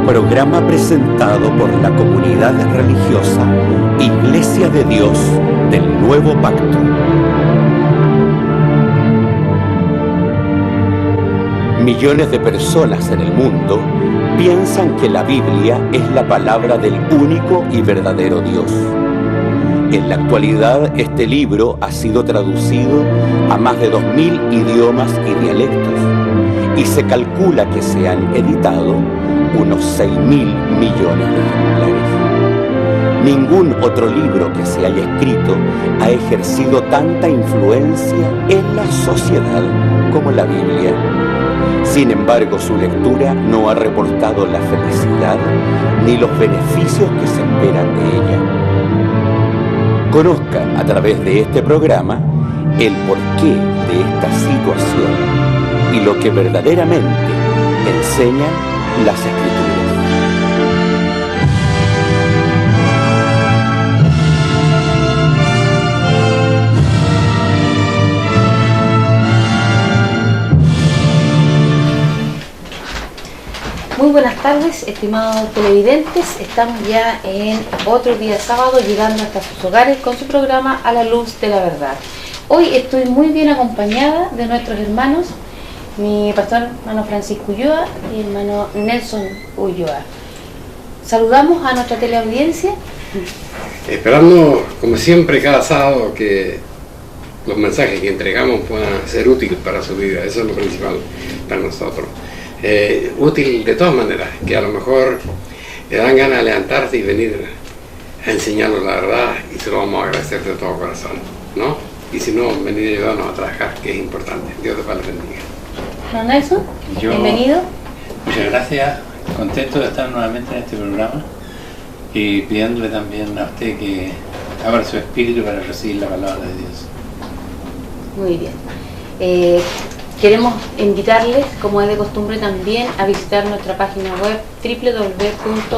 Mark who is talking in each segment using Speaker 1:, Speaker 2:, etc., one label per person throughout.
Speaker 1: programa presentado por la comunidad religiosa Iglesia de Dios del Nuevo Pacto. Millones de personas en el mundo piensan que la Biblia es la palabra del único y verdadero Dios. En la actualidad, este libro ha sido traducido a más de 2000 idiomas y dialectos, y se calcula que se han editado unos 6.000 millones de ejemplares. Ningún otro libro que se haya escrito ha ejercido tanta influencia en la sociedad como la Biblia. Sin embargo, su lectura no ha reportado la felicidad ni los beneficios que se esperan de ella. Conozca a través de este programa el porqué de esta situación y lo que verdaderamente enseñan las Escrituras.
Speaker 2: Muy buenas tardes, estimados televidentes. Estamos ya en otro día sábado, llegando hasta sus hogares con su programa A la Luz de la Verdad. Hoy estoy muy bien acompañada de nuestros hermanos, mi pastor hermano Francisco Ulloa y hermano Nelson Ulloa. Saludamos a nuestra teleaudiencia.
Speaker 3: Esperando, como siempre, cada sábado que los mensajes que entregamos puedan ser útiles para su vida. Eso es lo principal para nosotros. Útil de todas maneras, que a lo mejor le dan ganas de levantarse y venir a enseñarnos la verdad, y se lo vamos a agradecer de todo corazón, ¿no? Y si no, venir a ayudarnos a trabajar, que es importante. Dios te bendiga.
Speaker 2: ¿No, Nelson? Bienvenido.
Speaker 4: Muchas gracias, contento de estar nuevamente en este programa y pidiéndole también a usted que abra su espíritu para recibir la palabra de Dios.
Speaker 2: Muy bien. Queremos invitarles, como es de costumbre, también a visitar nuestra página web www.idnp.cl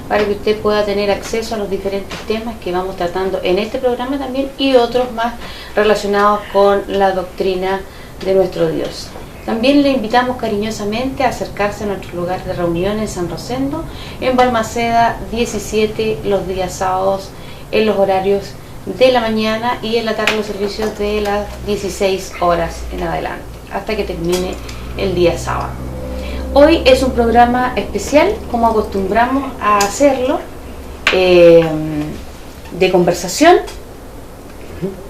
Speaker 2: para que usted pueda tener acceso a los diferentes temas que vamos tratando en este programa también y otros más relacionados con la doctrina de nuestro Dios. También le invitamos cariñosamente a acercarse a nuestro lugar de reunión en San Rosendo, en Balmaceda 17, los días sábados, en los horarios de la mañana, y en la tarde los servicios de las 16 horas en adelante, hasta que termine el día sábado. Hoy es un programa especial, como acostumbramos a hacerlo, de conversación,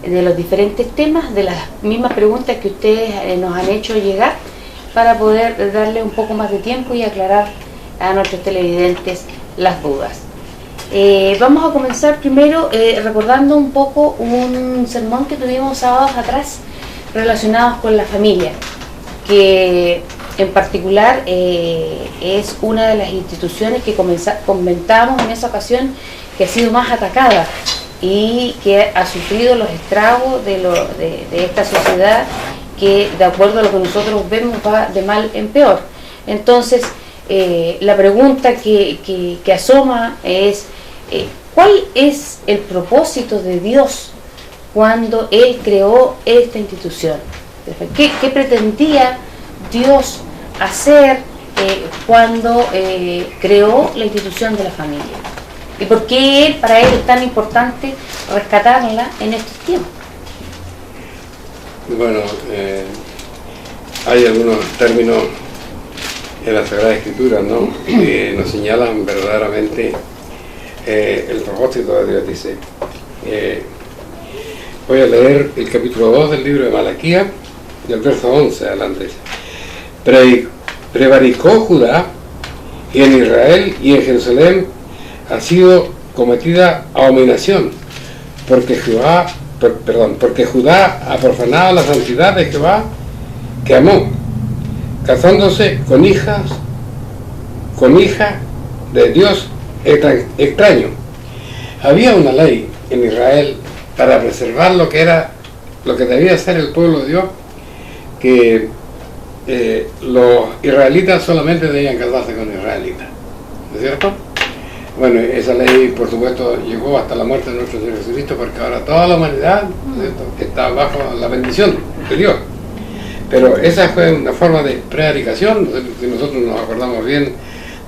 Speaker 2: de los diferentes temas, de las mismas preguntas que ustedes nos han hecho llegar, para poder darle un poco más de tiempo y aclarar a nuestros televidentes las dudas. Vamos a comenzar primero recordando un poco un sermón que tuvimos sábados atrás relacionados con la familia, que en particular es una de las instituciones que comentábamos en esa ocasión que ha sido más atacada y que ha sufrido los estragos de esta sociedad, que de acuerdo a lo que nosotros vemos va de mal en peor. Entonces la pregunta que asoma es ¿cuál es el propósito de Dios cuando Él creó esta institución? ¿Qué pretendía Dios hacer cuando creó la institución de la familia? ¿Y por qué para Él es tan importante rescatarla en estos tiempos?
Speaker 3: Bueno, hay algunos términos en la Sagrada Escritura, ¿no?, que nos señalan verdaderamente el propósito de Dios. Dice, voy a leer el capítulo 2 del libro de Malaquías, del verso 11 adelante. Prevaricó Judá, y en Israel y en Jerusalén ha sido cometida abominación, porque Judá ha profanado la santidad de Jehová, que amó, casándose con hija de Dios extraño. Había una ley en Israel para preservar lo que debía ser el pueblo de Dios, que los israelitas solamente debían casarse con israelitas, ¿no es cierto? Bueno, esa ley, por supuesto, llegó hasta la muerte de nuestro Señor Jesucristo, porque ahora toda la humanidad, ¿no es cierto?, está bajo la bendición de Dios. Pero esa fue una forma de prevaricación. Si nosotros nos acordamos bien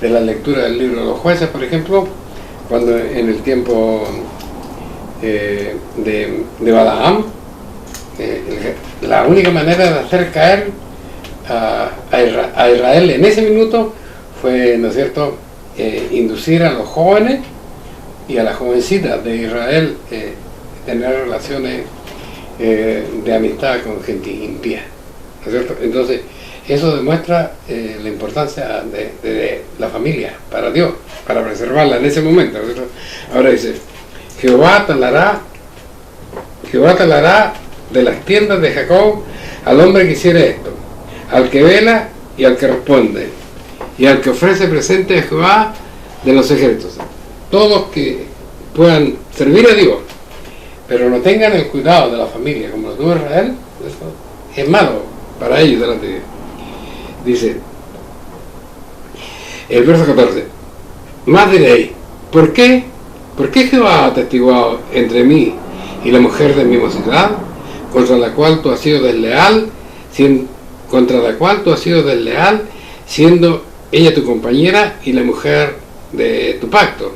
Speaker 3: de la lectura del libro de los jueces, por ejemplo, cuando en el tiempo de Balaam, la única manera de hacer caer a Israel en ese minuto fue, ¿no es cierto?, inducir a los jóvenes y a las jovencitas de Israel tener relaciones de amistad con gente impía, ¿no es cierto? Entonces, eso demuestra la importancia de la familia para Dios, para preservarla en ese momento, ¿no es cierto? Ahora dice, Jehová talará de las tiendas de Jacob al hombre que hiciere esto, al que vela y al que responde, y al que ofrece presente a Jehová de los ejércitos. Todos que puedan servir a Dios, pero no tengan el cuidado de la familia como lo tuvo Israel, eso es malo para ellos delante de Dios. Dice el verso 14, más diréis, ¿por qué Jehová ha atestiguado entre mí y la mujer de mi mocedad, contra la cual tú has sido desleal, siendo ella tu compañera y la mujer de tu pacto?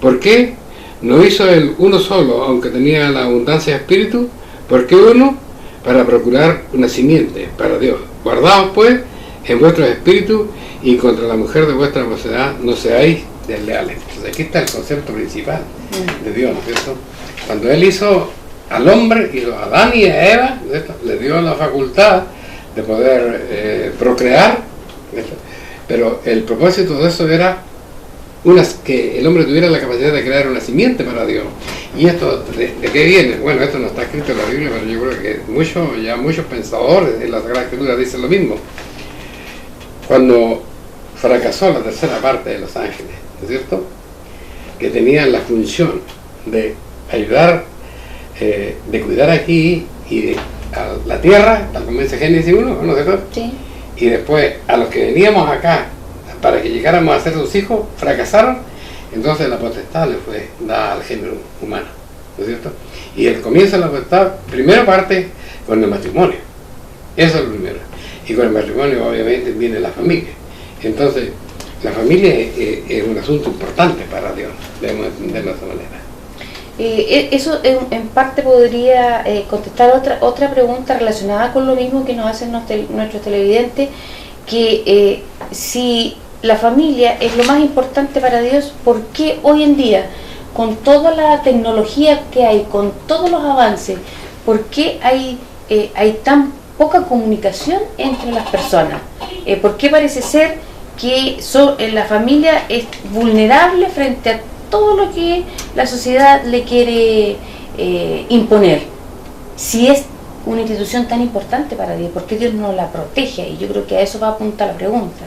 Speaker 3: ¿Por qué no hizo él uno solo, aunque tenía la abundancia de espíritu? ¿Por qué uno? Para procurar una simiente para Dios. Guardaos pues en vuestros espíritus, y contra la mujer de vuestra mocedad no seáis desleales. Entonces aquí está el concepto principal de Dios, ¿no es cierto? Cuando Él hizo al hombre, hizo a Adán y a Eva, ¿no es cierto?, le dio la facultad de poder procrear, ¿no es cierto?, pero el propósito de eso era que el hombre tuviera la capacidad de crear una simiente para Dios. ¿Y esto de qué viene? Bueno, esto no está escrito en la Biblia, pero yo creo que muchos pensadores en la Sagrada Escritura dicen lo mismo. Cuando fracasó la tercera parte de los ángeles, ¿no es cierto?, que tenían la función de ayudar, de cuidar aquí y a la tierra, tal como dice Génesis 1, ¿no es cierto?
Speaker 2: Sí.
Speaker 3: Y después a los que veníamos acá para que llegáramos a ser sus hijos, fracasaron. Entonces la potestad le fue dada al género humano, ¿no es cierto? Y el comienzo de la potestad primero parte con el matrimonio, eso es lo primero, y con el matrimonio obviamente viene la familia. Entonces la familia es un asunto importante para Dios, debemos entenderlo de esa manera.
Speaker 2: Eso en parte podría contestar otra pregunta relacionada con lo mismo que nos hacen nuestros televidentes, que si la familia es lo más importante para Dios, ¿por qué hoy en día, con toda la tecnología que hay, con todos los avances, por qué hay tan poca comunicación entre las personas? ¿Por qué parece ser que la familia es vulnerable frente a todo lo que la sociedad le quiere imponer? Si es una institución tan importante para Dios, ¿por qué Dios no la protege? Y yo creo que a eso va a apuntar la pregunta.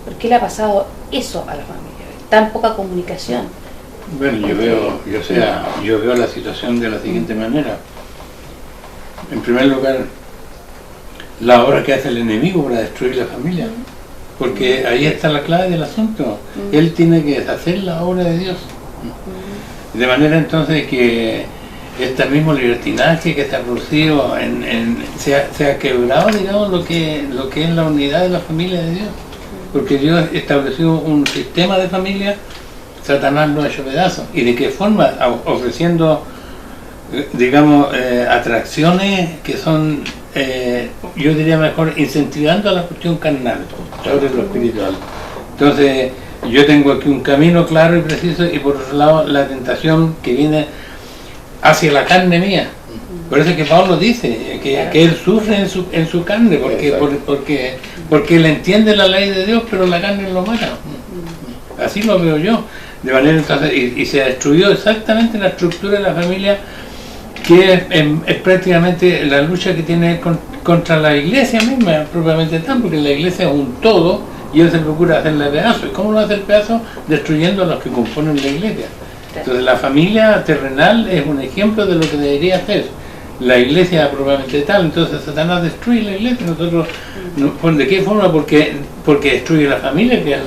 Speaker 2: ¿Por qué le ha pasado eso a la familia? Tan poca comunicación.
Speaker 4: Bueno, yo veo la situación de la siguiente manera. En primer lugar, la obra que hace el enemigo para destruir la familia, porque ahí está la clave del asunto. Él tiene que deshacer la obra de Dios, de manera entonces que este mismo libertinaje que se ha producido se ha quebrado, digamos, lo que es la unidad de la familia de Dios, porque Dios estableció un sistema de familia, Satanás lo ha hecho pedazos. ¿Y de qué forma? Ofreciendo, digamos, atracciones que son, yo diría mejor, incentivando a la cuestión carnal sobre lo espiritual. Entonces yo tengo aquí un camino claro y preciso, y por otro lado la tentación que viene hacia la carne mía. Por eso es que Pablo dice que él sufre en su carne, porque él entiende la ley de Dios, pero la carne lo mata. Así lo veo yo. De manera entonces, y se destruyó exactamente la estructura de la familia, que es prácticamente la lucha que tiene contra la iglesia misma, propiamente tal, porque la iglesia es un todo y él se procura hacerle pedazo. ¿Y cómo lo hace el pedazo? Destruyendo a los que componen la iglesia. Entonces la familia terrenal es un ejemplo de lo que debería hacer la iglesia propiamente tal. Entonces Satanás destruye la iglesia. Nosotros, ¿de qué forma? Porque destruye la familia, que es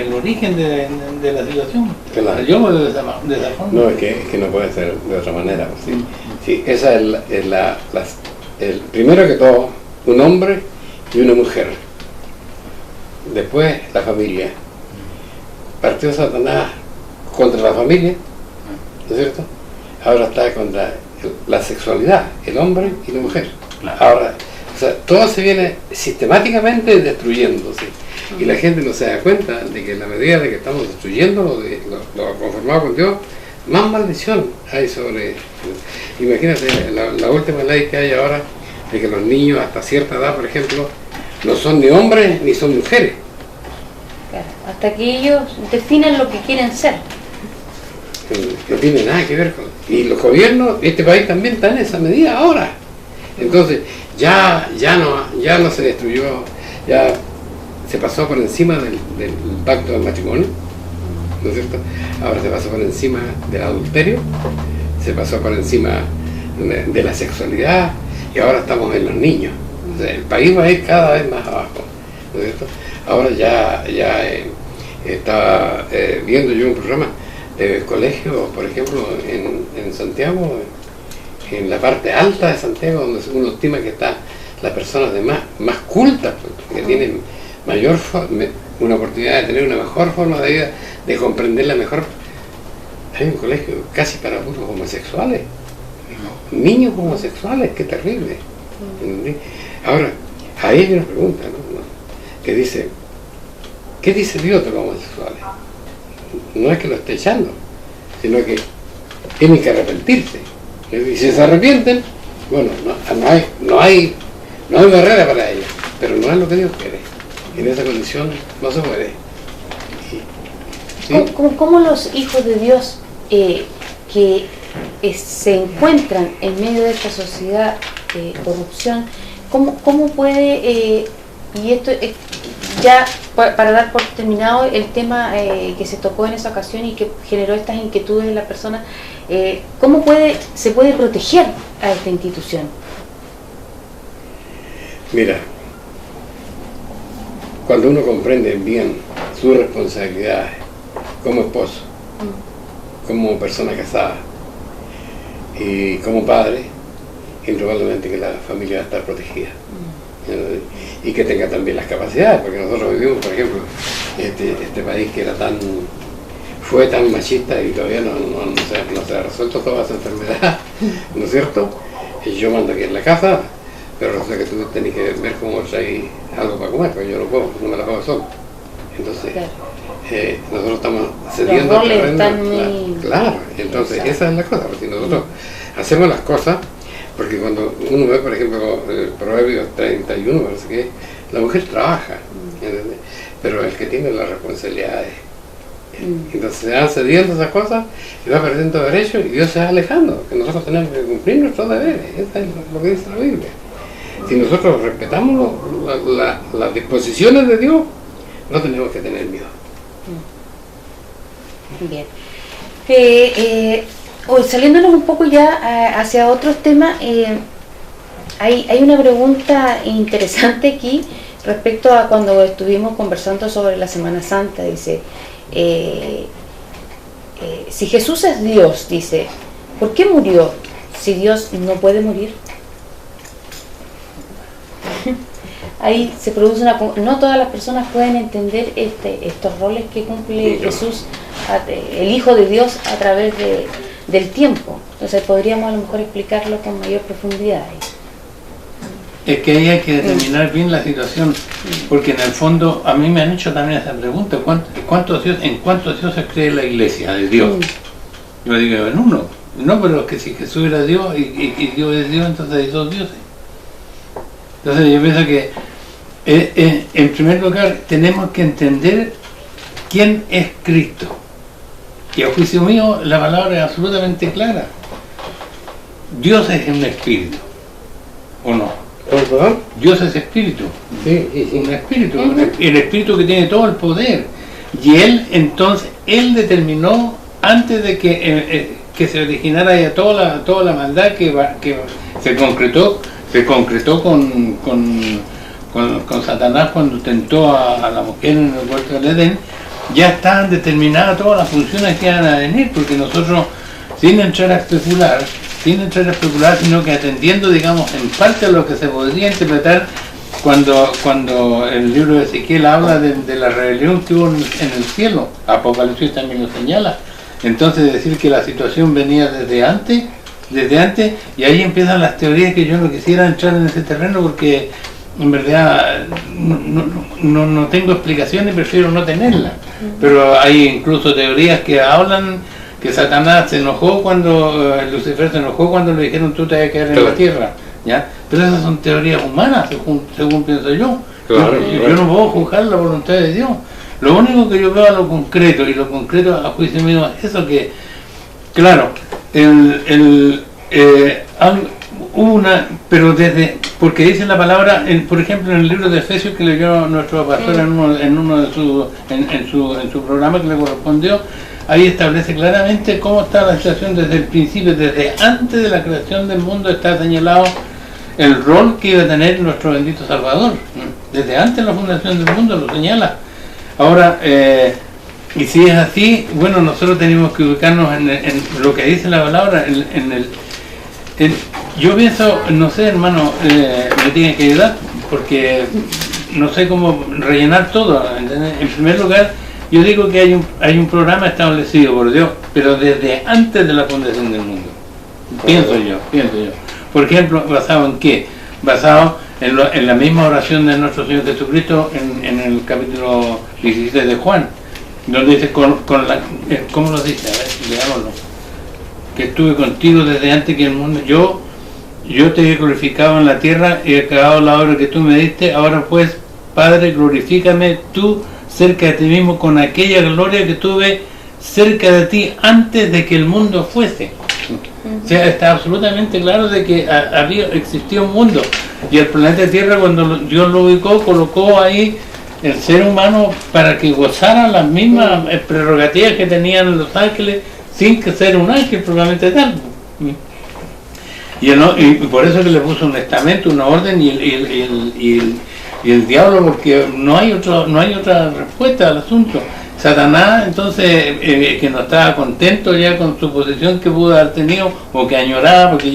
Speaker 4: el origen de la situación.
Speaker 3: Claro.
Speaker 4: Yo lo veo de esa forma.
Speaker 3: No, es que no puede ser de otra manera. Sí, esa es primero que todo, un hombre y una mujer. Después la familia. Partió Satanás contra la familia, ¿no es cierto? Ahora está contra la sexualidad, el hombre y la mujer.
Speaker 4: Claro.
Speaker 3: Ahora, o sea, todo se viene sistemáticamente destruyéndose. Y la gente no se da cuenta de que en la medida de que estamos destruyendo lo conformado con Dios, más maldición hay sobre... Imagínate la última ley que hay ahora, de que los niños hasta cierta edad, por ejemplo, no son ni hombres ni son mujeres.
Speaker 2: Claro, hasta que ellos definan lo que quieren ser.
Speaker 3: No tiene nada que ver con... Y los gobiernos, este país también está en esa medida ahora. Entonces, ya no se destruyó, ya se pasó por encima del pacto del matrimonio, ¿no es cierto? Ahora se pasó por encima del adulterio, se pasó por encima de la sexualidad, y ahora estamos en los niños. O sea, el país va a ir cada vez más abajo, ¿no es cierto? Ahora ya estaba viendo yo un programa de colegio, por ejemplo, en Santiago, en la parte alta de Santiago, donde uno estima que están las personas de más cultas, que tienen una oportunidad de tener una mejor forma de vida, de comprenderla mejor. Hay un colegio casi para puros homosexuales, niños homosexuales, qué terrible. Ahora, ahí hay una pregunta, ¿no? Que dice, ¿qué dice Dios de los homosexuales? No es que lo esté echando, sino que tienen que arrepentirse. Y si se arrepienten, bueno, no hay barrera para ellos, pero no es lo que Dios quiere. En esa condición no se puede. ¿Sí?
Speaker 2: ¿Cómo los hijos de Dios que se encuentran en medio de esta sociedad de corrupción, cómo puede, y esto ya para dar por terminado el tema que se tocó en esa ocasión y que generó estas inquietudes en la persona, ¿cómo se puede proteger a esta institución?
Speaker 3: Mira, cuando uno comprende bien sus responsabilidades como esposo, como persona casada y como padre, indudablemente que la familia va a estar protegida. Y que tenga también las capacidades, porque nosotros vivimos, por ejemplo, este país que fue tan machista y todavía no se ha resuelto toda esa enfermedad, ¿no es cierto? Y yo mando aquí en la casa, pero resulta que tú tenés que ver cómo traes algo para comer, porque yo no puedo, no me la pago solo. Entonces, claro, nosotros estamos cediendo
Speaker 2: los roles
Speaker 3: terreno.
Speaker 2: están muy...
Speaker 3: Claro, entonces esa es la cosa, porque nosotros hacemos las cosas. Porque cuando uno ve, por ejemplo, el Proverbios 31, parece que la mujer trabaja, ¿entiendes? Pero el que tiene las responsabilidades. Entonces se van cediendo esas cosas y va perdiendo derechos y Dios se va alejando, que nosotros tenemos que cumplir nuestros deberes. Eso es lo que dice la Biblia. Si nosotros respetamos las disposiciones de Dios, no tenemos que tener miedo.
Speaker 2: Bien. Saliéndonos un poco ya hacia otros temas, hay una pregunta interesante aquí respecto a cuando estuvimos conversando sobre la Semana Santa. Dice, si Jesús es Dios, dice, ¿por qué murió si Dios no puede morir? Ahí se produce no todas las personas pueden entender estos roles que cumple Jesús, el Hijo de Dios, a través del tiempo. Entonces podríamos a lo mejor explicarlo con mayor profundidad.
Speaker 4: Es que ahí hay que determinar bien la situación, porque en el fondo a mí me han hecho también esa pregunta, ¿en cuántos dioses cree la Iglesia de Dios? Yo digo, en uno. No, pero es que si Jesús era Dios y Dios es Dios, entonces hay dos dioses. Entonces yo pienso que en primer lugar tenemos que entender quién es Cristo. Y a juicio mío la palabra es absolutamente clara. Dios es un espíritu, ¿o no?
Speaker 3: ¿Perdón?
Speaker 4: Dios es espíritu,
Speaker 3: sí.
Speaker 4: Un espíritu, el espíritu que tiene todo el poder. Y Él determinó, antes de que se originara ya toda la maldad que se concretó con Satanás cuando tentó a la mujer en el huerto del Edén, ya estaban determinadas todas las funciones que iban a venir, porque nosotros sin entrar a especular, sino que atendiendo, digamos, en parte a lo que se podría interpretar cuando el libro de Ezequiel habla de la rebelión que hubo en el cielo. Apocalipsis también lo señala. Entonces decir que la situación venía desde antes, y ahí empiezan las teorías que yo no quisiera entrar en ese terreno porque en verdad no tengo explicación y prefiero no tenerla. Pero hay incluso teorías que hablan que Satanás se enojó cuando Lucifer se enojó cuando le dijeron tú te vas a quedar en la tierra, ¿ya? Pero esas son teorías humanas, según pienso yo.
Speaker 3: Claro,
Speaker 4: yo no puedo juzgar la voluntad de Dios. Lo único que yo veo a lo concreto, y lo concreto a juicio mío es eso, que claro, hubo una, pero porque dice la palabra, por ejemplo en el libro de Efesios que leyó nuestro pastor en su programa que le correspondió, ahí establece claramente cómo está la situación desde el principio, desde antes de la creación del mundo está señalado el rol que iba a tener nuestro bendito Salvador. Desde antes de la fundación del mundo lo señala. Ahora, y si es así, bueno, nosotros tenemos que ubicarnos en lo que dice la palabra, yo pienso, no sé, hermano, me tienen que ayudar, porque no sé cómo rellenar todo, ¿entendés? En primer lugar, yo digo que hay un programa establecido por Dios, pero desde antes de la fundación del mundo. Pienso yo. Por ejemplo, ¿basado en qué? Basado en la misma oración de nuestro Señor Jesucristo en el capítulo 17 de Juan, donde dice, ¿cómo lo dice? A ver, leámoslo. Que estuve contigo desde antes que el mundo... Yo te he glorificado en la tierra y he acabado la obra que tú me diste. Ahora pues, Padre, glorifícame tú cerca de ti mismo con aquella gloria que tuve cerca de ti antes de que el mundo fuese. O sea, está absolutamente claro de que existía un mundo, y el planeta Tierra, cuando Dios lo ubicó, colocó ahí el ser humano para que gozara las mismas prerrogativas que tenían los ángeles, sin que ser un ángel probablemente tal. Y por eso que le puso un estamento, una orden, y el diablo, porque no hay otra respuesta al asunto. Satanás, entonces, que no estaba contento ya con su posición que pudo haber tenido, o que añoraba, porque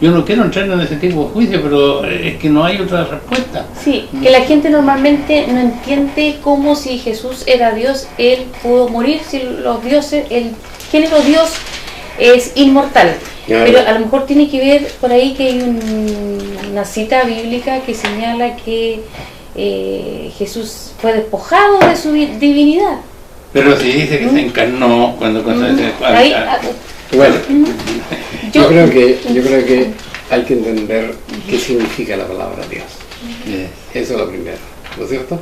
Speaker 4: yo no quiero entrar en ese tipo de juicio, pero es que no hay otra respuesta.
Speaker 2: Sí, que la gente normalmente no entiende cómo, si Jesús era Dios, Él pudo morir, si los dioses, el género Dios es inmortal. Pero a lo mejor tiene que ver por ahí que hay una cita bíblica que señala que Jesús fue despojado de su divinidad.
Speaker 4: Pero si dice que se encarnó cuando
Speaker 3: bueno, yo creo que hay que entender qué significa la palabra Dios. Eso es lo primero, ¿no es cierto?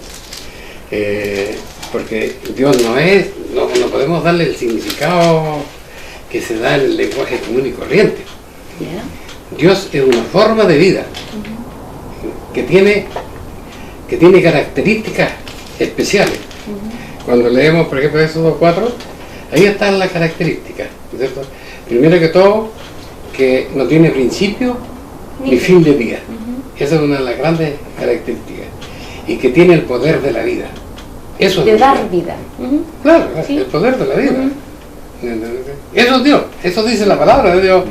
Speaker 3: Porque Dios no podemos darle el significado que se da en el lenguaje común y corriente. Dios es una forma de vida que tiene características especiales. Cuando leemos, por ejemplo, Éxodo 4, ahí están las características, ¿cierto? Primero que todo, que no tiene principio ni fin de día. Esa es una de las grandes características. Y que tiene el poder de la vida. Eso
Speaker 2: de
Speaker 3: es
Speaker 2: dar vida.
Speaker 3: Claro, sí. El poder de la vida. Eso es Dios. Eso dice la palabra de Dios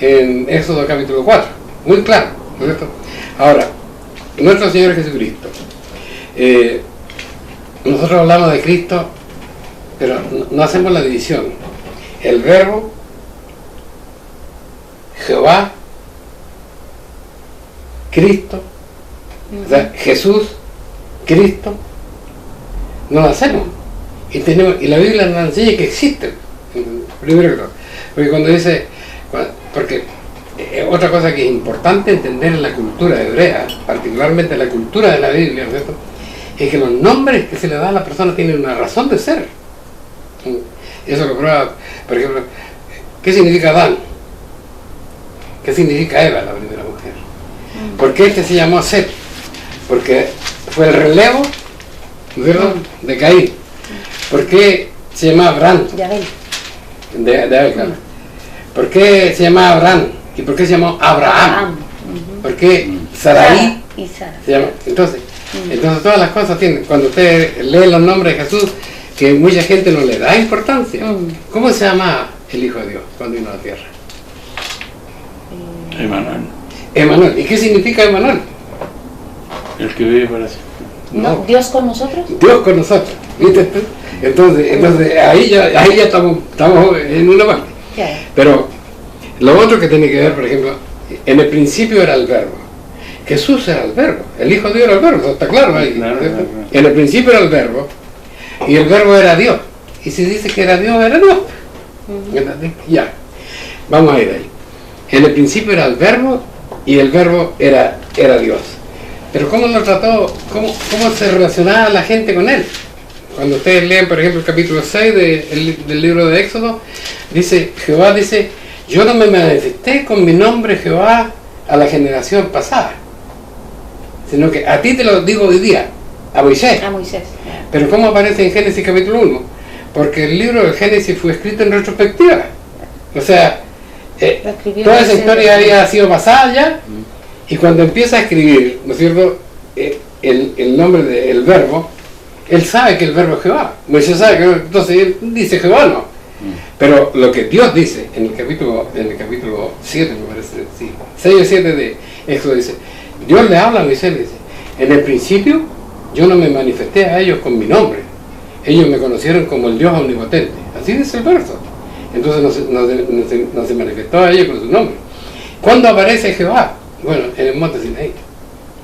Speaker 3: en Éxodo capítulo 4. Muy claro, ¿cierto? Ahora, nuestro Señor Jesucristo. Nosotros hablamos de Cristo, pero no hacemos la división. El Verbo, Jehová, Cristo, o sea, Jesús, Cristo, no lo hacemos. Y la Biblia nos enseña que existen. Primero que todo. Porque cuando dice, porque otra cosa que es importante entender en la cultura hebrea, particularmente en la cultura de la Biblia, ¿cierto?, es que los nombres que se le da a la persona tienen una razón de ser. Eso lo prueba, por ejemplo, ¿qué significa Adán? ¿Qué significa Eva, la primera mujer? ¿Por qué este se llamó Set? Porque fue el relevo, ¿cierto?, de Caín. ¿Por qué se llama Abraham? De Abel, claro. ¿Por qué se llama Abraham? ¿Y por qué se llamó Abraham? ¿Por qué Sarai se llama? Entonces todas las cosas tienen. Cuando usted lee los nombres de Jesús, que mucha gente no le da importancia. ¿Cómo se llama el Hijo de Dios cuando vino a la tierra?
Speaker 4: Emmanuel,
Speaker 3: Emmanuel. ¿Y qué significa Emmanuel?
Speaker 4: el que vive para siempre.
Speaker 2: ¿No? ¿Dios con nosotros?
Speaker 3: Dios con nosotros. ¿Viste? Entonces ahí ya estamos en una parte.
Speaker 2: Claro.
Speaker 3: Pero lo otro que tiene que ver, por ejemplo, en el principio era el verbo. Jesús era el verbo, el Hijo de Dios era el verbo, eso está claro ahí.
Speaker 4: Claro,
Speaker 3: ¿cierto?
Speaker 4: claro.
Speaker 3: En el principio era el verbo, y el verbo era Dios. Y si dice que era Dios, era Dios. ¿Entendés? Ya, vamos a ir ahí. En el principio era el verbo, y el verbo era Dios. Pero ¿cómo lo trató, cómo se relacionaba la gente con él? Cuando ustedes leen, por ejemplo, el capítulo 6 del libro de Éxodo, Jehová dice, yo no me manifesté con mi nombre Jehová a la generación pasada, sino que a ti te lo digo hoy día, a Moisés.
Speaker 2: A Moisés. Claro.
Speaker 3: Pero ¿cómo aparece en Génesis capítulo 1? Porque el libro de Génesis fue escrito en retrospectiva. O sea,
Speaker 2: Lo escribió
Speaker 3: toda esa
Speaker 2: Moisés.
Speaker 3: historia había sido pasada ya, y cuando empieza a escribir, ¿no es cierto?, el nombre del verbo, él sabe que el verbo es Jehová. Moisés sabe que, entonces él dice Jehová, no. Pero lo que Dios dice en el capítulo 7, me parece, sí, 6 o 7 de Éxodo, dice, Dios le habla a Moisés, dice, en el principio yo no me manifesté a ellos con mi nombre, ellos me conocieron como el Dios omnipotente. Así dice el verso. Entonces no se manifestó a ellos con su nombre. ¿Cuándo aparece Jehová? Bueno, en el monte Sinaí.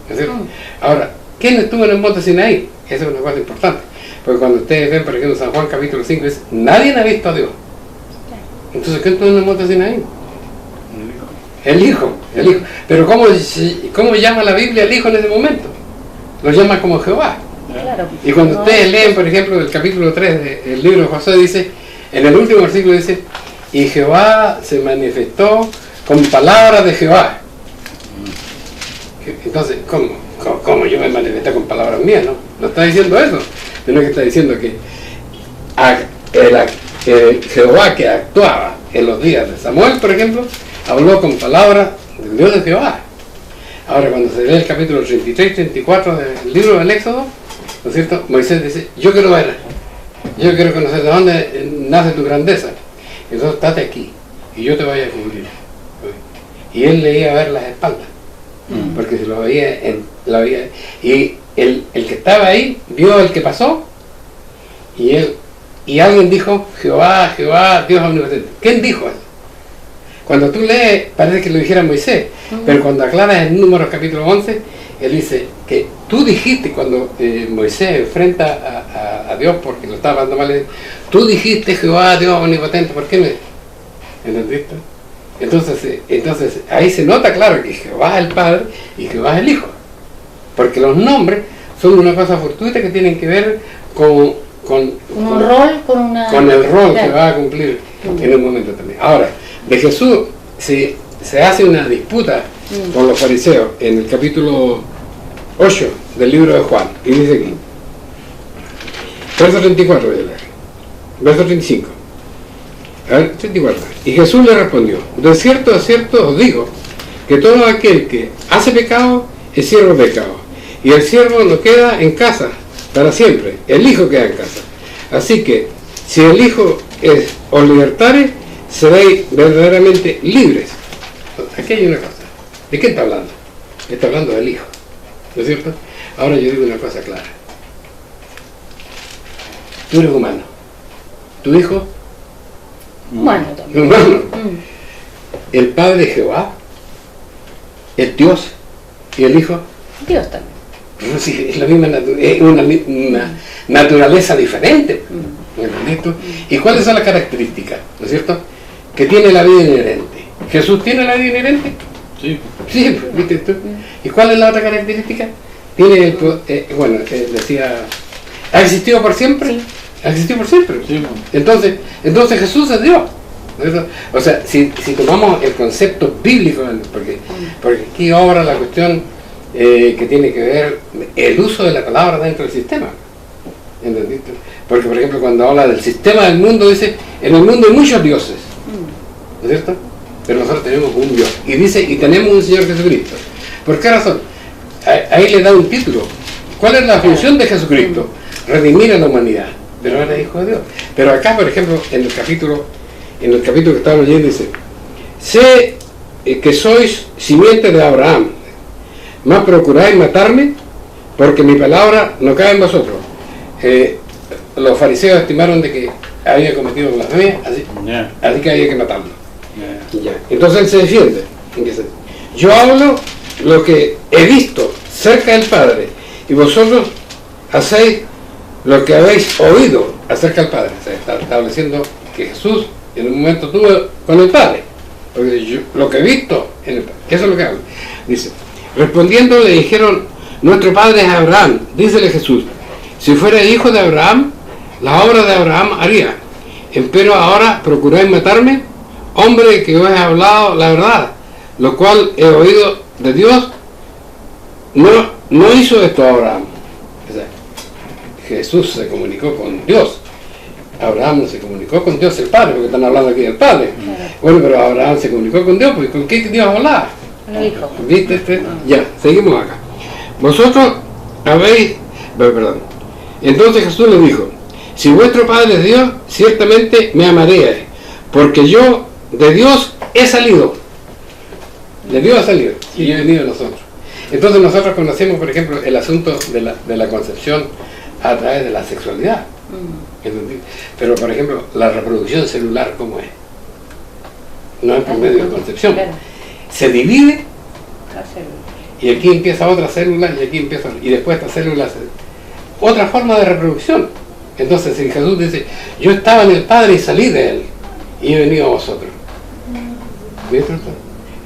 Speaker 3: ¿Es cierto? Ahora, ¿quién estuvo en el monte Sinaí? Esa es una cosa importante. Porque cuando ustedes ven, por ejemplo, San Juan capítulo 5, dice, nadie ha visto a Dios. Entonces, ¿quién estuvo en el monte Sinaí? El Hijo. Pero ¿cómo llama la Biblia al Hijo en ese momento? Lo llama como Jehová.
Speaker 2: Claro.
Speaker 3: Y cuando
Speaker 2: No,
Speaker 3: ustedes leen, por ejemplo, el capítulo 3 del libro de Josué, dice, en el último versículo dice, y Jehová se manifestó con palabras de Jehová. Entonces, ¿cómo yo me manifesté con palabras mías? No está diciendo eso, sino que está diciendo que Jehová que actuaba en los días de Samuel, por ejemplo, habló con palabras del Dios de Jehová. Ahora, cuando se lee el capítulo 33 y 34 del libro del Éxodo, ¿no es cierto?, Moisés dice, yo quiero ver, yo quiero conocer de dónde nace tu grandeza. Entonces, estate aquí y yo te voy a cubrir. Y él le iba a ver las espaldas, porque si lo veía, y el que estaba ahí vio al que pasó, y alguien dijo, Jehová, Jehová, Dios omnipotente. ¿Quién dijo eso? Cuando tú lees, parece que lo dijera Moisés, pero cuando aclaras en Números capítulo 11, él dice que tú dijiste, cuando Moisés enfrenta a Dios porque lo estaba hablando mal, tú dijiste, Jehová, Dios omnipotente, ¿por qué me? ¿Entendiste? Entonces ahí se nota claro que Jehová es el Padre y Jehová es el Hijo, porque los nombres son una cosa fortuita que tienen que ver con
Speaker 2: un rol,
Speaker 3: con el rol
Speaker 2: claro,
Speaker 3: que va a cumplir en un momento también. Ahora, de Jesús se hace una disputa con los fariseos en el capítulo 8 del libro de Juan, y dice aquí, verso 34 voy a leer, verso 35. A ver, 34. Y Jesús le respondió, de cierto os digo, que todo aquel que hace pecado es siervo de pecado, y el siervo no queda en casa para siempre, el Hijo queda en casa. Así que, si el Hijo os libertare, seréis verdaderamente libres. Aquí hay una cosa. ¿De qué está hablando? Está hablando del Hijo, ¿no es cierto? Ahora yo digo una cosa clara. Tú eres humano. Tu Hijo,
Speaker 2: humano también.
Speaker 3: humano. El Padre es Jehová, es Dios, y el Hijo,
Speaker 2: Dios también.
Speaker 3: no, sí, es la misma es una naturaleza diferente. ¿Me entendés tú? ¿Y cuáles son las características? ¿No es cierto? Que tiene la vida inherente. ¿Jesús tiene la vida inherente?
Speaker 4: Sí.
Speaker 3: Sí, ¿viste tú? ¿Y cuál es la otra característica? Tiene decía, ¿ha existido por siempre?
Speaker 2: Sí.
Speaker 3: ¿Ha existido por siempre?
Speaker 4: Sí.
Speaker 3: Entonces Jesús es Dios. O sea, si tomamos el concepto bíblico, porque aquí obra la cuestión que tiene que ver el uso de la palabra dentro del sistema. ¿Entendiste? Porque, por ejemplo, cuando habla del sistema del mundo, dice, en el mundo hay muchos dioses. ¿No es cierto? Pero nosotros tenemos un Dios. Y dice, y tenemos un Señor Jesucristo. ¿Por qué razón? Ahí le da un título. ¿Cuál es la función de Jesucristo? Redimir a la humanidad. Pero era Hijo de Dios. Pero acá, por ejemplo, en el capítulo en el capítulo que estamos leyendo, dice: sé que sois simiente de Abraham, mas procuráis matarme, porque mi palabra no cae en vosotros. Los fariseos estimaron de que había cometido blasfemia, así que había que matarlo. Ya. Entonces él se defiende. Yo hablo lo que he visto cerca del Padre, y vosotros hacéis lo que habéis oído acerca del Padre. O sea, está estableciendo que Jesús en un momento estuvo con el Padre, porque yo, lo que he visto en el Padre, eso es lo que habla. Dice: respondiendo le dijeron: nuestro padre es Abraham. Dícele Jesús: si fuera hijo de Abraham, la obra de Abraham haría. Empero ahora procuráis matarme, hombre que os he hablado la verdad, lo cual he oído de Dios. No hizo esto Abraham. O sea, Jesús se comunicó con Dios. Abraham no se comunicó con Dios el Padre, porque están hablando aquí del Padre. Bueno, pero Abraham se comunicó con Dios, porque ¿con qué Dios hablaba?
Speaker 2: Con el Hijo.
Speaker 3: ¿Viste? Ya, seguimos acá. Vosotros habéis... Perdón. Entonces Jesús le dijo: si vuestro Padre es Dios, ciertamente me amaréis, porque yo de Dios he salido. De Dios he salido, y he venido a nosotros. Entonces nosotros conocemos, por ejemplo, el asunto de la concepción a través de la sexualidad. ¿Entendí? Pero, por ejemplo, la reproducción celular, ¿cómo es? No es por medio de concepción. Se divide, y aquí empieza otra célula, y aquí empieza, y después esta célula, otra forma de reproducción. Entonces, si Jesús dice: yo estaba en el Padre y salí de él, y he venido a vosotros. ¿Viste?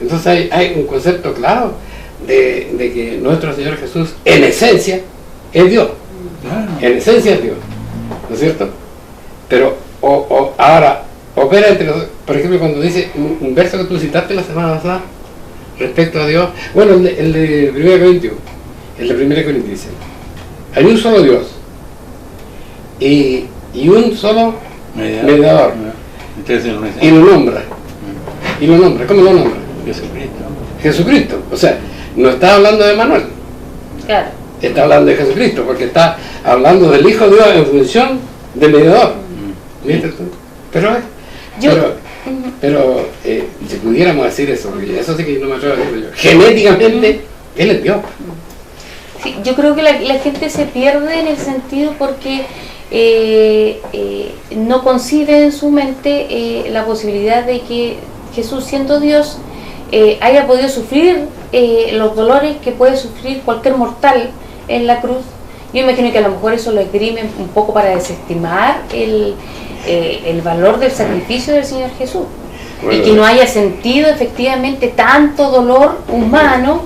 Speaker 3: Entonces hay un concepto claro de que nuestro Señor Jesús, en esencia, es Dios. En esencia es Dios, ¿no es cierto? Pero ahora opera entre los, por ejemplo, cuando dice un verso que tú citaste la semana pasada respecto a Dios, bueno, el de 1 Corintios, dice: hay un solo Dios y un solo mediador, y lo nombra. ¿Cómo lo nombra? Jesucristo. O sea, no está hablando de Manuel,
Speaker 2: Claro.
Speaker 3: está hablando de Jesucristo, porque está hablando del Hijo de Dios en función del mediador. ¿Viste tú? Pero si pudiéramos decir eso, porque eso sí que no me atrevo a decirlo yo, genéticamente Él es Dios.
Speaker 2: Sí, yo creo que la gente se pierde en el sentido porque no concibe en su mente la posibilidad de que Jesús, siendo Dios, haya podido sufrir los dolores que puede sufrir cualquier mortal en la cruz. Yo imagino que a lo mejor eso lo esgrimen un poco para desestimar el valor del sacrificio del Señor Jesús. Bueno, y que no haya sentido efectivamente tanto dolor humano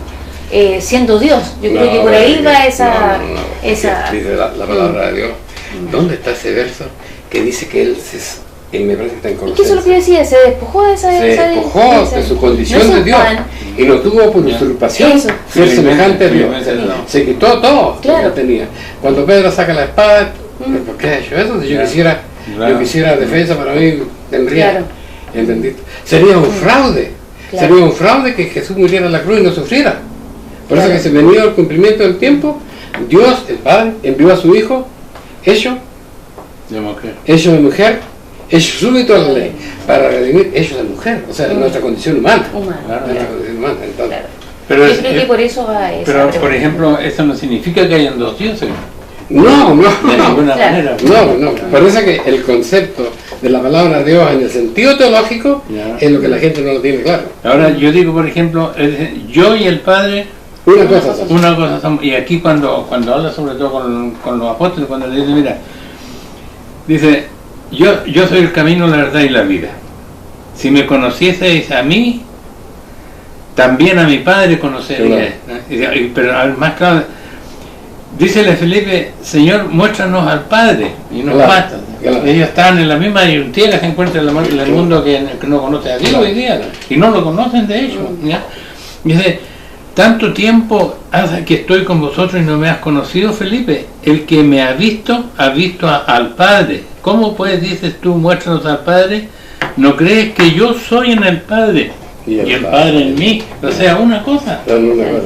Speaker 2: siendo Dios. Yo creo que por ahí va esa...
Speaker 3: Dice la palabra de Dios. ¿Dónde está ese verso que dice que Él me parece que está en Colosenses?
Speaker 2: ¿Y qué es lo que decía? Se despojó de
Speaker 3: su condición de Dios y no tuvo por usurpación ser semejante a Dios. Se quitó todo lo que tenía. Cuando Pedro saca la espada, ¿por qué ha hecho eso? Si yo quisiera defensa para mí, tendría, ¿entendiste? Sería un fraude. Sería un fraude que Jesús muriera en la cruz y no sufriera. Por eso que se venía el cumplimiento del tiempo, Dios, el Padre, envió a su Hijo hecho de mujer, hecho súbito a la ley, para redimir hechos de mujer, o sea, nuestra condición humana. Entonces,
Speaker 4: pero
Speaker 2: yo creo que por eso va eso.
Speaker 4: Pero, por ejemplo, eso no significa que hayan dos dioses.
Speaker 3: No,
Speaker 4: de ninguna manera.
Speaker 3: No. Parece que el concepto de la palabra de Dios en el sentido teológico es lo que la gente no lo tiene claro.
Speaker 4: Ahora, yo digo, por ejemplo, yo y el Padre,
Speaker 3: una cosa somos.
Speaker 4: Y aquí cuando habla sobre todo con los apóstoles, cuando le dice, yo soy el camino, la verdad y la vida. Si me conocieseis a mí, también a mi Padre conoceríais. Pero más claro, dícele a Felipe: Señor, muéstranos al Padre, y nos basta. Ellos están en la misma disyuntiva que se encuentra en el mundo que no conoce a Dios hoy día, y no lo conocen de hecho. Dice: tanto tiempo hace que estoy con vosotros y no me has conocido, Felipe. El que me ha visto al Padre. ¿Cómo pues dices tú, muéstranos al Padre? ¿No crees que yo soy en el Padre y el Padre en mí? O sea, una cosa,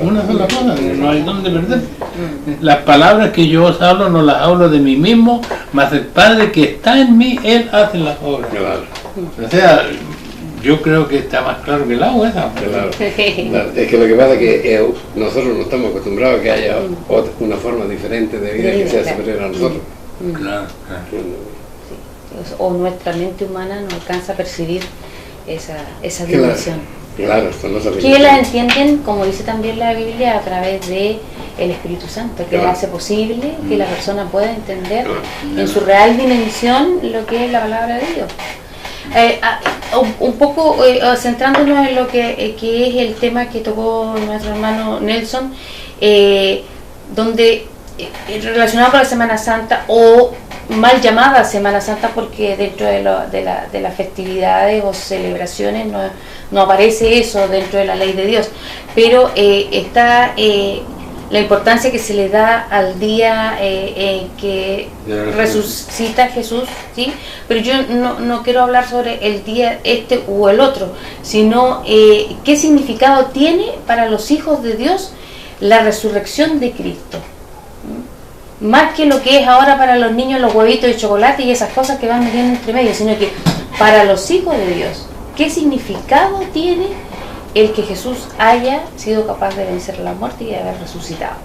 Speaker 4: una sola cosa, no hay dónde perder. Las palabras que yo os hablo no las hablo de mí mismo, mas el Padre que está en mí, Él hace las obras. O sea, yo creo que está más claro que el agua esa.
Speaker 3: Claro. Claro, es que lo que pasa es que nosotros no estamos acostumbrados a que haya una forma diferente de vida que sea superior a nosotros.
Speaker 4: Claro, claro.
Speaker 2: O nuestra mente humana no alcanza a percibir esa
Speaker 3: Claro.
Speaker 2: dimensión.
Speaker 3: Claro, son los
Speaker 2: Que la entienden, como dice también la Biblia, a través de el Espíritu Santo, que
Speaker 3: Claro.
Speaker 2: hace posible que la persona pueda entender
Speaker 3: Claro.
Speaker 2: en su real dimensión lo que es la palabra de Dios. Un poco centrándonos en lo que es el tema que tocó nuestro hermano Nelson, donde relacionado con la Semana Santa, o mal llamada Semana Santa, porque dentro de las festividades o celebraciones no aparece eso dentro de la ley de Dios, pero está la importancia que se le da al día en que resucita Jesús, ¿sí? Pero yo no quiero hablar sobre el día este o el otro, sino qué significado tiene para los hijos de Dios la resurrección de Cristo. Más que lo que es ahora para los niños los huevitos de chocolate y esas cosas que van metiendo entre medio, sino que para los hijos de Dios, ¿qué significado tiene el que Jesús haya sido capaz de vencer la muerte y de haber resucitado?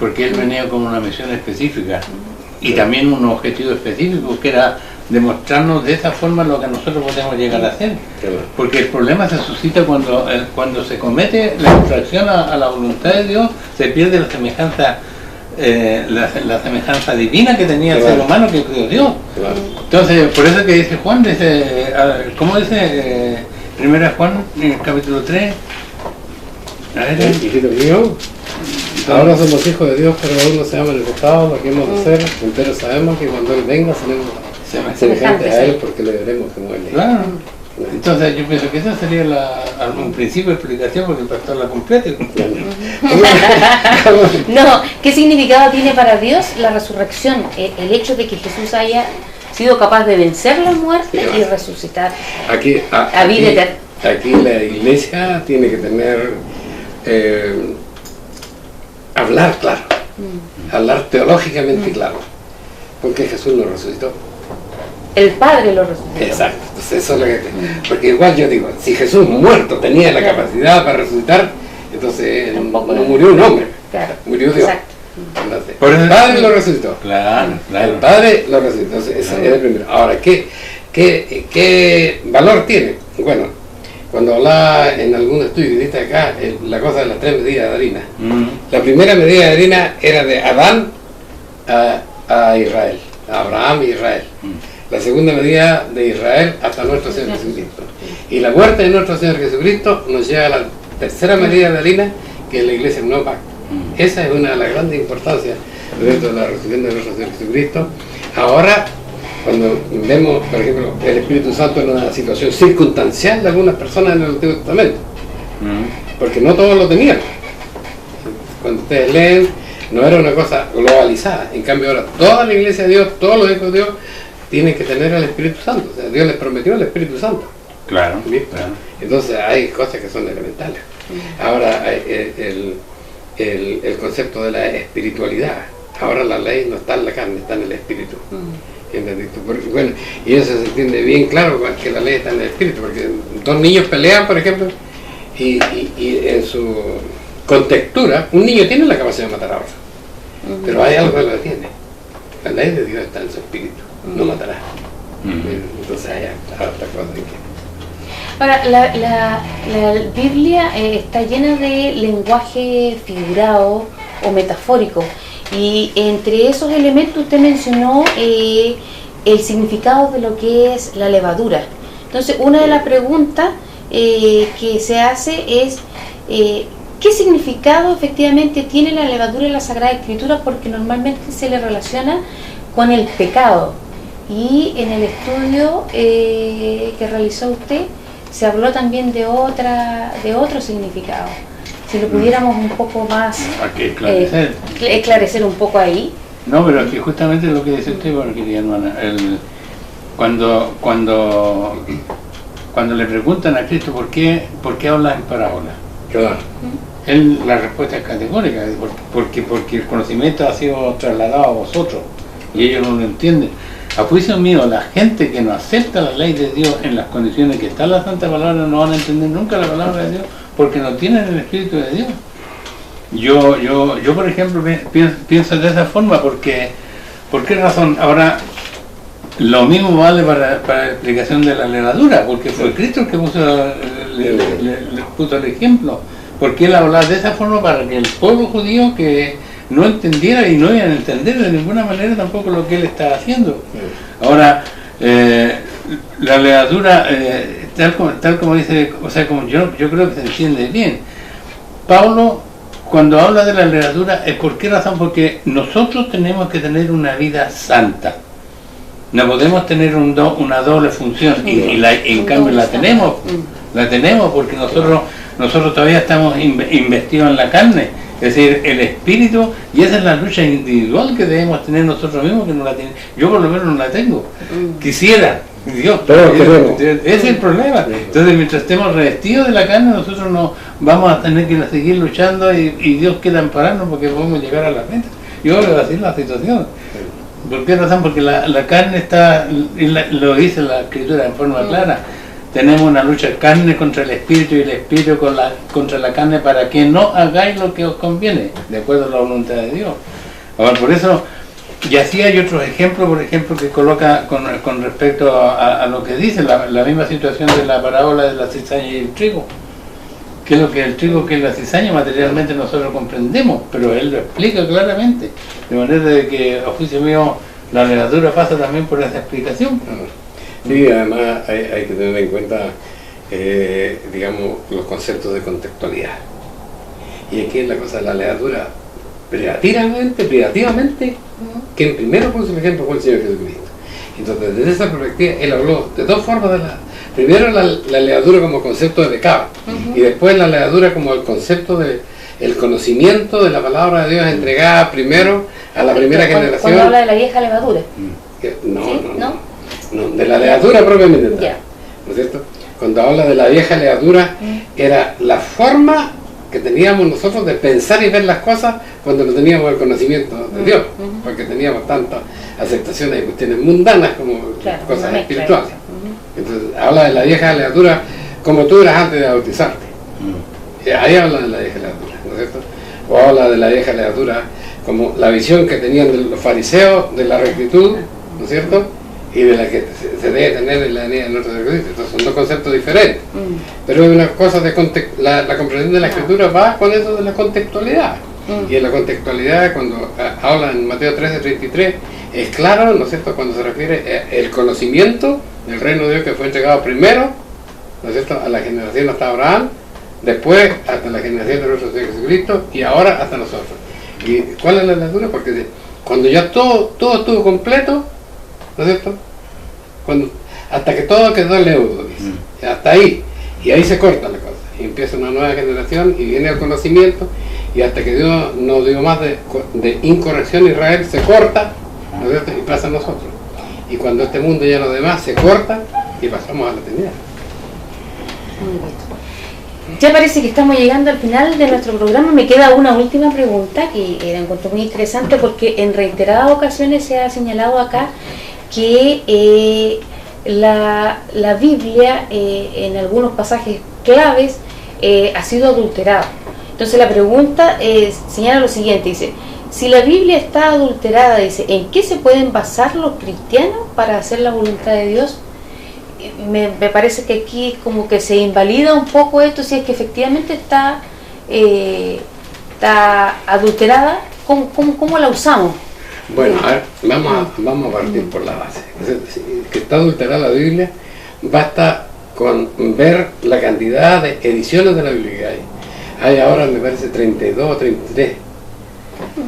Speaker 4: Porque él venía con una misión específica y también un objetivo específico, que era demostrarnos de esa forma lo que nosotros podemos llegar a hacer. Porque el problema se suscita cuando se comete la infracción a la voluntad de Dios, se pierde la semejanza la semejanza divina que tenía el ser humano que creó Dios.
Speaker 3: Claro.
Speaker 4: Entonces, por eso que dice Juan, ¿cómo dice? Primera Juan, en el capítulo 3. A ver,
Speaker 3: Hijito mío, ahora somos hijos de Dios, pero aún no se ha manifestado lo que hemos de ser, pero sabemos que cuando Él venga seremos semejantes a Él, porque le veremos como Él es.
Speaker 4: Claro. Entonces yo pienso que esa sería un principio de explicación, porque el pastor la complete.
Speaker 2: No, ¿qué significado tiene para Dios la resurrección? El hecho de que Jesús haya sido capaz de vencer la muerte y resucitar a vida eterna.
Speaker 3: Aquí la iglesia tiene que tener, hablar claro, hablar teológicamente claro, porque Jesús no resucitó.
Speaker 2: El Padre lo resucitó.
Speaker 3: Exacto, entonces eso es lo que... Porque igual yo digo, si Jesús muerto tenía la capacidad para resucitar, entonces no murió un hombre, murió Dios.
Speaker 2: Exacto.
Speaker 3: Entonces, el Padre lo resucitó.
Speaker 4: Claro, claro.
Speaker 3: El Padre lo resucitó. Entonces, ese era el primero. Ahora, ¿qué valor tiene? Bueno, cuando hablaba en algún estudio, viste acá, la cosa de las 3 medidas de harina. La primera medida de harina era de Adán a Israel, a Abraham y Israel. La segunda medida de Israel hasta nuestro Señor Jesucristo. Y la muerte de nuestro Señor Jesucristo nos lleva a la tercera medida de harina, que es la iglesia del nuevo pacto. Esa es una de las grandes importancias dentro de la resurrección de nuestro Señor Jesucristo. Ahora, cuando vemos, por ejemplo, el Espíritu Santo en una situación circunstancial de algunas personas en el Antiguo Testamento, porque no todos lo tenían. Cuando ustedes leen, no era una cosa globalizada. En cambio, ahora toda la iglesia de Dios, todos los hijos de Dios, tienen que tener al Espíritu Santo. O sea, Dios les prometió el Espíritu Santo.
Speaker 4: Claro,
Speaker 3: claro. Entonces hay cosas que son elementales. Ahora el concepto de la espiritualidad. Ahora la ley no está en la carne, está en el espíritu. ¿Entendiste? Porque, bueno, y eso se entiende bien claro que la ley está en el espíritu, porque dos niños pelean, por ejemplo, y en su contextura, un niño tiene la capacidad de matar a otro, pero hay algo que lo detiene. La ley de Dios está en su espíritu, no matará. Entonces hay otra cosa que...
Speaker 2: Ahora, la Biblia está llena de lenguaje figurado o metafórico, y entre esos elementos usted mencionó el significado de lo que es la levadura. Entonces, una de las preguntas que se hace es ¿qué significado efectivamente tiene la levadura en la Sagrada Escritura? Porque normalmente se le relaciona con el pecado, y en el estudio que realizó usted se habló también de otro significado. Si lo pudiéramos un poco más esclarecer un poco ahí.
Speaker 4: No, pero es que justamente lo que dice usted, bueno, querida hermana, cuando le preguntan a Cristo por qué habla en parábola,
Speaker 3: Claro.
Speaker 4: la respuesta es categórica, porque el conocimiento ha sido trasladado a vosotros y ellos no lo entienden. A juicio mío, la gente que no acepta la ley de Dios en las condiciones que está la Santa Palabra no van a entender nunca la palabra de Dios porque no tienen el Espíritu de Dios. Yo por ejemplo, pienso de esa forma porque, ¿por qué razón? Ahora, lo mismo vale para la explicación de la levadura, porque fue Cristo el que le puso el ejemplo. Porque él hablaba de esa forma para que el pueblo judío que no entendiera y no iban a entender de ninguna manera tampoco lo que él estaba haciendo. Ahora, la levadura, tal como dice, o sea, como yo creo que se entiende bien. Pablo, cuando habla de la levadura, ¿es por qué razón? Porque nosotros tenemos que tener una vida santa. No podemos tener una doble función y en cambio la tenemos porque nosotros todavía estamos investidos en la carne, es decir, el espíritu, y esa es la lucha individual que debemos tener nosotros mismos, que no la tienen. Yo por lo menos no la tengo. Quisiera, Dios, pero ese es el problema. Entonces, mientras estemos revestidos de la carne, nosotros no vamos a tener que seguir luchando y Dios quiere ampararnos porque podemos llegar a la meta. Yo voy a decir la situación. ¿Por qué razón? Porque la carne está, lo dice la Escritura en forma clara. Tenemos una lucha carne contra el espíritu y el espíritu contra la carne para que no hagáis lo que os conviene, de acuerdo a la voluntad de Dios. Ahora, por eso, y así hay otros ejemplos, por ejemplo, que coloca con respecto a lo que dice la misma situación de la parábola de la cizaña y el trigo. ¿Qué es lo que es el trigo, que es la cizaña? Materialmente nosotros comprendemos, pero él lo explica claramente, de manera de que, a juicio mío, la levadura pasa también por esa explicación.
Speaker 3: Sí, además hay que tener en cuenta, digamos, los conceptos de contextualidad. Y aquí es la cosa de la levadura, privativamente, quien primero puso el ejemplo fue el Señor Jesucristo. Entonces, desde esa perspectiva, él habló de dos formas primero la levadura como concepto de pecado, y después la levadura como el concepto de el conocimiento de la palabra de Dios entregada primero a la primera generación.
Speaker 2: Cuando habla de la vieja levadura.
Speaker 3: No, de la levadura propiamente tal, ¿no es cierto? Cuando habla de la vieja levadura, era la forma que teníamos nosotros de pensar y ver las cosas cuando no teníamos el conocimiento de Dios, porque teníamos tantas aceptaciones de cuestiones mundanas como cosas espirituales. Entonces habla de la vieja levadura como tú eras antes de bautizarte. Ahí habla de la vieja levadura, ¿no es cierto? O habla de la vieja levadura como la visión que tenían de los fariseos de la rectitud, ¿no es cierto? Y de la que se debe tener en la venida de nuestro Jesucristo. Entonces son dos conceptos diferentes. Pero hay una cosa de la comprensión de la Escritura va con eso de la contextualidad. Y en la contextualidad, cuando habla en Mateo 13:33, es claro, ¿no es cierto?, cuando se refiere el conocimiento del reino de Dios que fue entregado primero, ¿no es cierto?, a la generación hasta Abraham, después hasta la generación de nuestro Señor Jesucristo y ahora hasta nosotros. ¿Y cuál es la levadura? Porque cuando ya todo estuvo completo, ¿no es cierto?, hasta que todo quedó leudo, dice. Hasta ahí, y ahí se corta la cosa, y empieza una nueva generación y viene el conocimiento, y hasta que Dios no dio más de incorrección a Israel, se corta, ¿no es cierto?, y pasa a nosotros. Y cuando este mundo ya no de más, se corta y pasamos a la eternidad.
Speaker 2: Ya parece que estamos llegando al final de nuestro programa. Me queda una última pregunta que la encuentro muy interesante, porque en reiteradas ocasiones se ha señalado acá que la Biblia en algunos pasajes claves ha sido adulterada. Entonces la pregunta señala lo siguiente, dice: si la Biblia está adulterada, dice, ¿en qué se pueden basar los cristianos para hacer la voluntad de Dios? Me parece que aquí como que se invalida un poco esto, si es que efectivamente está adulterada. ¿Cómo la usamos?
Speaker 3: Bueno, a ver, vamos a partir por la base. Que está adulterada la Biblia, basta con ver la cantidad de ediciones de la Biblia que hay. Hay ahora, me parece, 32 o 33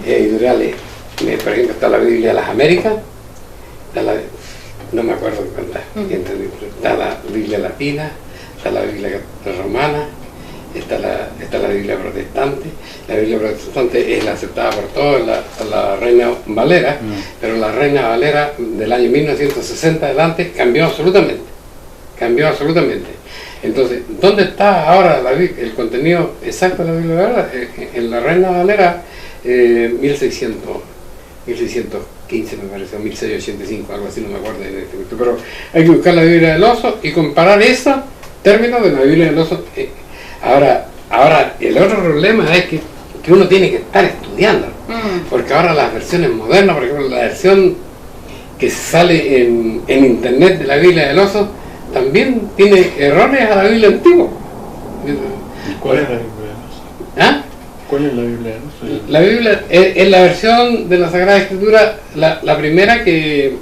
Speaker 3: editoriales. Por ejemplo, está la Biblia de las Américas, no me acuerdo cuántas, está la Biblia latina, está la Biblia romana, está la Biblia protestante. La Biblia protestante es la aceptada por todos, la Reina Valera, pero la Reina Valera del año 1960 adelante cambió absolutamente. Entonces, ¿dónde está ahora el contenido exacto de la Biblia Valera? En la Reina Valera 1615, 1615 me parece, o 1685, algo así, no me acuerdo en este momento, pero hay que buscar la Biblia del Oso y comparar esos términos de la Biblia del Oso. Ahora, el otro problema es que uno tiene que estar estudiando, porque ahora las versiones modernas, por ejemplo, la versión que sale en internet de la Biblia del Oso, también tiene errores a la Biblia antigua.
Speaker 4: ¿Y cuál es la Biblia del Oso?
Speaker 3: ¿Ah?
Speaker 4: ¿Cuál es la Biblia del Oso?
Speaker 3: La Biblia es la versión de la Sagrada Escritura, la primera que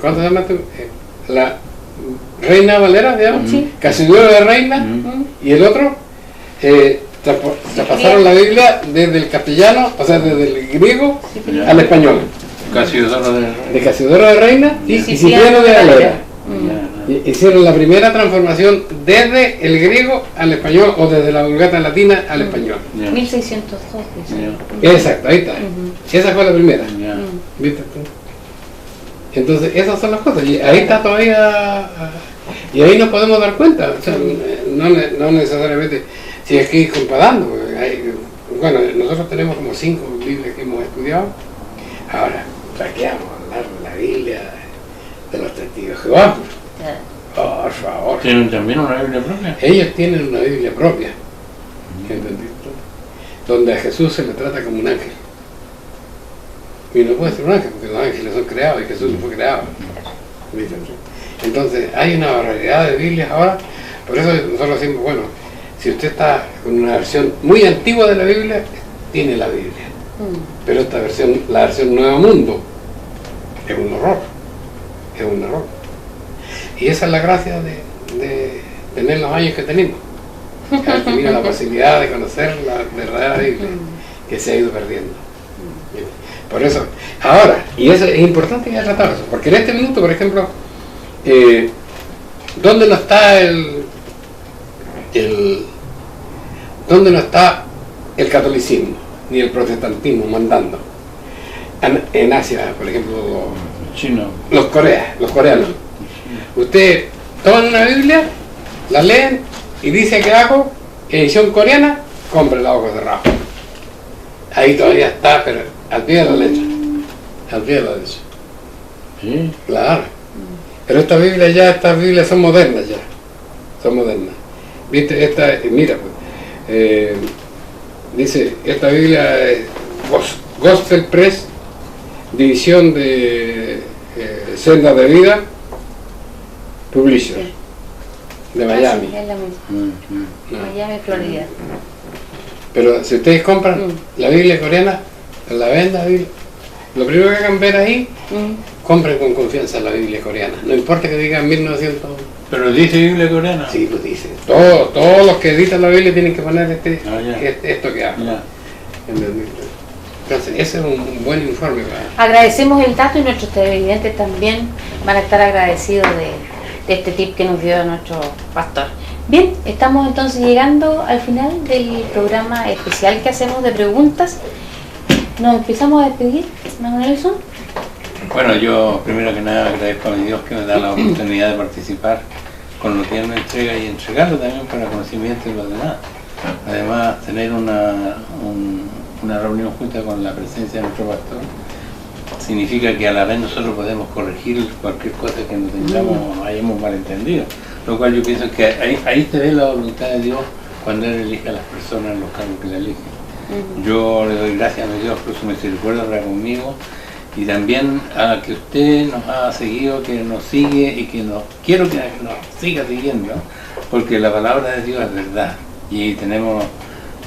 Speaker 3: ¿cuánto se llama? La Reina Valera, digamos,
Speaker 2: Sí.
Speaker 3: Casiodoro de Reina, y el otro traspasaron la Biblia desde el castellano, o sea, desde el griego al español.
Speaker 4: Casiodoro
Speaker 3: De Casiodoro de Reina y Cipriano de Valera. Hicieron la primera transformación desde el griego al español, o desde la Vulgata latina al español.
Speaker 2: 1602, dice.
Speaker 3: Exacto, ahí está. Esa fue la primera.
Speaker 4: Ya.
Speaker 3: ¿Viste tú? Entonces, esas son las cosas. Y ahí está todavía. Y ahí nos podemos dar cuenta. O sea, no necesariamente. Si es que ir comparando. Bueno, nosotros tenemos como 5 Biblias que hemos estudiado. Ahora, ¿para qué vamos a hablar de la Biblia de los testigos de Jehová? Por favor.
Speaker 4: ¿Tienen también una Biblia propia?
Speaker 3: Ellos tienen una Biblia propia. ¿Entendiste? Donde a Jesús se le trata como un ángel. Y no puede ser un ángel, porque los ángeles son creados y Jesús no fue creado. ¿Viste? Entonces, hay una barbaridad de Biblias ahora. Por eso nosotros decimos, bueno, si usted está con una versión muy antigua de la Biblia, tiene la Biblia. Pero esta versión, la versión Nuevo Mundo, es un horror. Es un error. Y esa es la gracia de tener los años que tenemos. Haber tenido la posibilidad de conocer la verdadera Biblia, que se ha ido perdiendo. Por eso, ahora, y eso es importante que haya tratado eso, porque en este minuto, por ejemplo, ¿dónde no está dónde no está el catolicismo ni el protestantismo mandando? En Asia, por ejemplo,
Speaker 4: Chino.
Speaker 3: los coreanos. Ustedes toman una Biblia, la leen y dice que hago edición coreana, compre la hoja cerrada. Ahí todavía está, pero al pie de la letra. Al pie de la letra.
Speaker 4: Sí.
Speaker 3: Claro. Pero estas Biblias son modernas ya. Son modernas. Viste, mira, dice, esta Biblia es Gospel Press, división de Senda de Vida, Publisher, de Miami.
Speaker 2: Sí, es la misma. Miami, Florida.
Speaker 3: Pero si ustedes compran la Biblia coreana, la venda Biblia, lo primero que hagan ver ahí, compren con confianza la Biblia coreana. No importa que digan 1900.
Speaker 4: Pero dice Biblia coreana.
Speaker 3: Sí, lo dice. Todos los que editan la Biblia tienen que poner esto que hago. Entonces, ese es un buen informe.
Speaker 2: Agradecemos el dato y nuestros televidentes también van a estar agradecidos de este tip que nos dio nuestro pastor. Bien, estamos entonces llegando al final del programa especial que hacemos de preguntas. Nos empezamos a despedir, Manuel Nelson.
Speaker 4: Bueno, yo primero que nada agradezco a mi Dios que me da la oportunidad de participar con lo que Él me entrega y entregarlo también para conocimiento de los demás. Además, tener una reunión junta con la presencia de nuestro pastor significa que a la vez nosotros podemos corregir cualquier cosa que no tengamos o nos hayamos malentendido. Lo cual yo pienso que ahí se ve la voluntad de Dios cuando Él elige a las personas en los cargos que le elige. Yo le doy gracias a mi Dios por su misericordia para conmigo y también a que usted nos ha seguido, que nos sigue y que quiero que nos siga siguiendo, porque la palabra de Dios es verdad y tenemos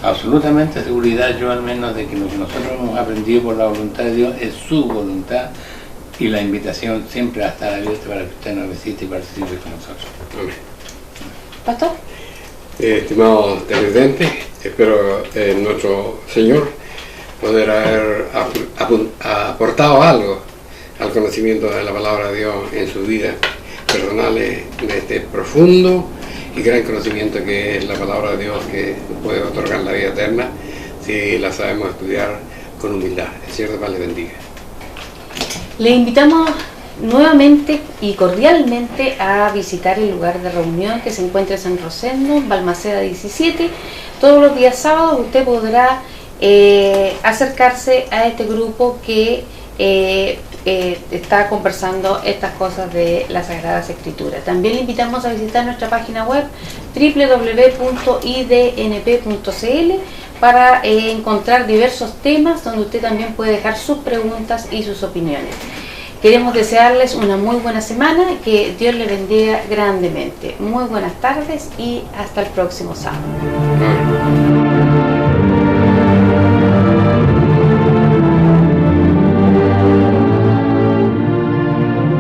Speaker 4: absolutamente seguridad, yo al menos, de que lo que nosotros hemos aprendido por la voluntad de Dios es su voluntad, y la invitación siempre va a estar abierta para que usted nos visite y participe con nosotros.
Speaker 3: Amén.
Speaker 2: Pastor.
Speaker 3: Estimados televidentes, espero nuestro Señor poder haber aportado algo al conocimiento de la palabra de Dios en sus vidas personales, de este profundo y gran conocimiento que es la palabra de Dios, que puede otorgar la vida eterna si la sabemos estudiar con humildad. El Señor de paz le bendiga.
Speaker 2: Le invitamos nuevamente y cordialmente a visitar el lugar de reunión que se encuentra en San Rosendo, Balmaceda 17. Todos los días sábados usted podrá acercarse a este grupo que está conversando estas cosas de las Sagradas Escrituras. También le invitamos a visitar nuestra página web www.idnp.cl para encontrar diversos temas donde usted también puede dejar sus preguntas y sus opiniones. Queremos desearles una muy buena semana, que Dios le bendiga grandemente. Muy buenas tardes y hasta el próximo sábado.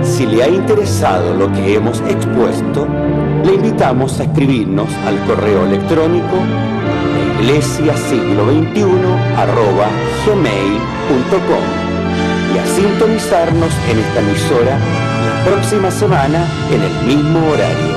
Speaker 1: Si le ha interesado lo que hemos expuesto, le invitamos a escribirnos al correo electrónico iglesiasiglo21@gmail.com y a sintonizarnos en esta emisora la próxima semana en el mismo horario.